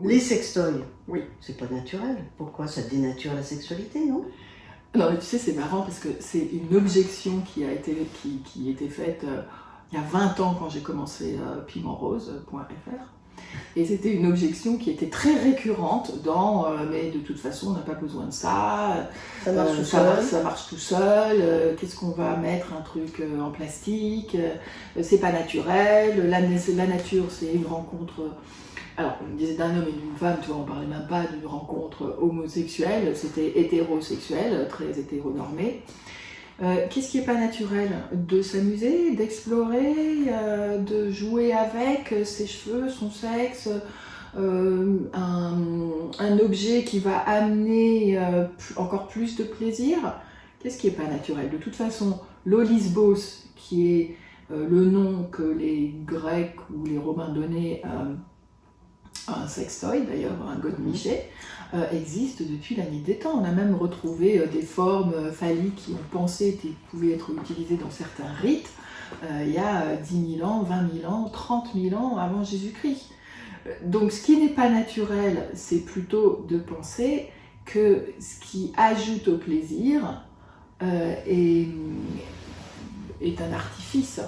Les sextoys, Oui. c'est pas naturel. Pourquoi? Ça dénature la sexualité, non? Non, mais tu sais, c'est marrant parce que c'est une objection qui était faite il y a 20 ans quand j'ai commencé pimentrose.fr. Et c'était une objection qui était très récurrente mais de toute façon, on n'a pas besoin de ça. Ça marche tout seul. Ça marche tout seul. Qu'est-ce qu'on va mettre un truc en plastique? C'est pas naturel. La nature, c'est une rencontre. Alors, on disait d'un homme et d'une femme, tu vois, on parlait même pas d'une rencontre homosexuelle, c'était hétérosexuel, très hétéronormé. Qu'est-ce qui n'est pas naturel? De s'amuser, d'explorer, de jouer avec ses cheveux, son sexe, un objet qui va amener encore plus de plaisir. Qu'est-ce qui n'est pas naturel? De toute façon, l'olisbos, qui est le nom que les Grecs ou les Romains donnaient un sextoy, d'ailleurs un godemiché, existe depuis la nuit des temps. On a même retrouvé des formes phalliques qui ont pensé pouvaient être utilisées dans certains rites il y a 10 000 ans, 20 000 ans, 30 000 ans avant Jésus-Christ. Donc ce qui n'est pas naturel, c'est plutôt de penser que ce qui ajoute au plaisir est un artifice.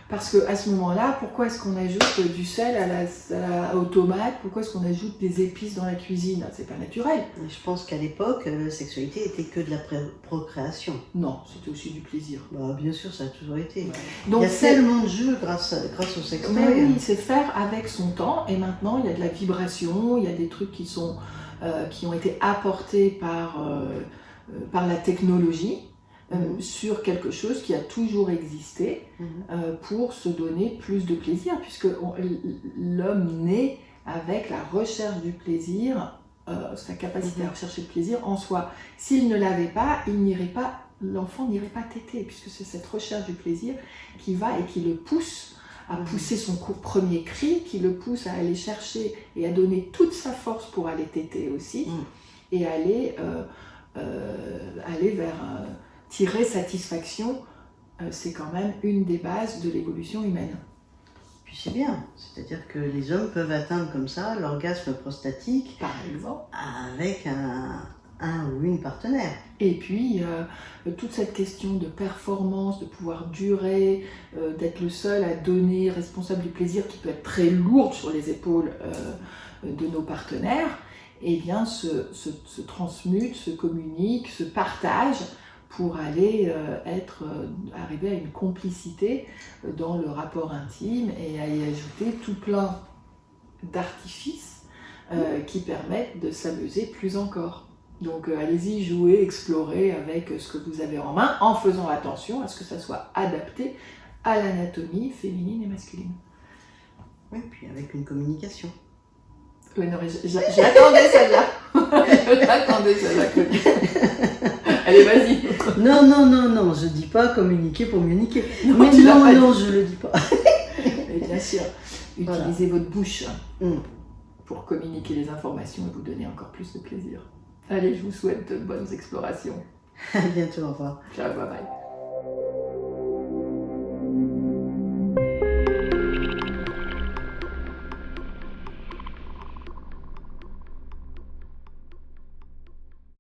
Parce qu'à ce moment-là, pourquoi est-ce qu'on ajoute du sel aux tomates? Pourquoi est-ce qu'on ajoute des épices dans la cuisine? C'est pas naturel. Je pense qu'à l'époque, la sexualité était que de la procréation. Non, c'était aussi du plaisir. Bah, bien sûr, ça a toujours été. Ouais. Donc, il y a tellement de jeux grâce au sextoy. Mais oui, c'est faire avec son temps. Et maintenant, il y a de la vibration, il y a des trucs qui ont été apportés par la technologie. Sur quelque chose qui a toujours existé pour se donner plus de plaisir, puisque l'homme naît avec la recherche du plaisir, sa capacité à rechercher le plaisir en soi. S'il ne l'avait pas, l'enfant n'irait pas téter, puisque c'est cette recherche du plaisir qui va et qui le pousse à pousser son premier cri, qui le pousse à aller chercher et à donner toute sa force pour aller téter aussi, et aller vers... tirer satisfaction, c'est quand même une des bases de l'évolution humaine. Puis c'est bien, c'est-à-dire que les hommes peuvent atteindre comme ça l'orgasme prostatique, par exemple, avec un ou une partenaire. Et puis, toute cette question de performance, de pouvoir durer, d'être le seul à donner, responsable du plaisir, qui peut être très lourde sur les épaules de nos partenaires, eh bien, se transmute, se communique, se partage, pour aller arriver à une complicité dans le rapport intime et à y ajouter tout plein d'artifices qui permettent de s'amuser plus encore. Donc allez-y, jouez, explorez avec ce que vous avez en main, en faisant attention à ce que ça soit adapté à l'anatomie féminine et masculine. Oui, puis avec une communication. Oui, non, j'attendais celle-là. J'attendais celle-là. Allez, vas-y. Non, je dis pas communiquer pour communiquer. Non, mais non, je le dis pas. Mais bien sûr, utilisez votre bouche pour communiquer les informations et vous donner encore plus de plaisir. Allez, je vous souhaite de bonnes explorations. À bientôt, au revoir. Ciao, bye bye.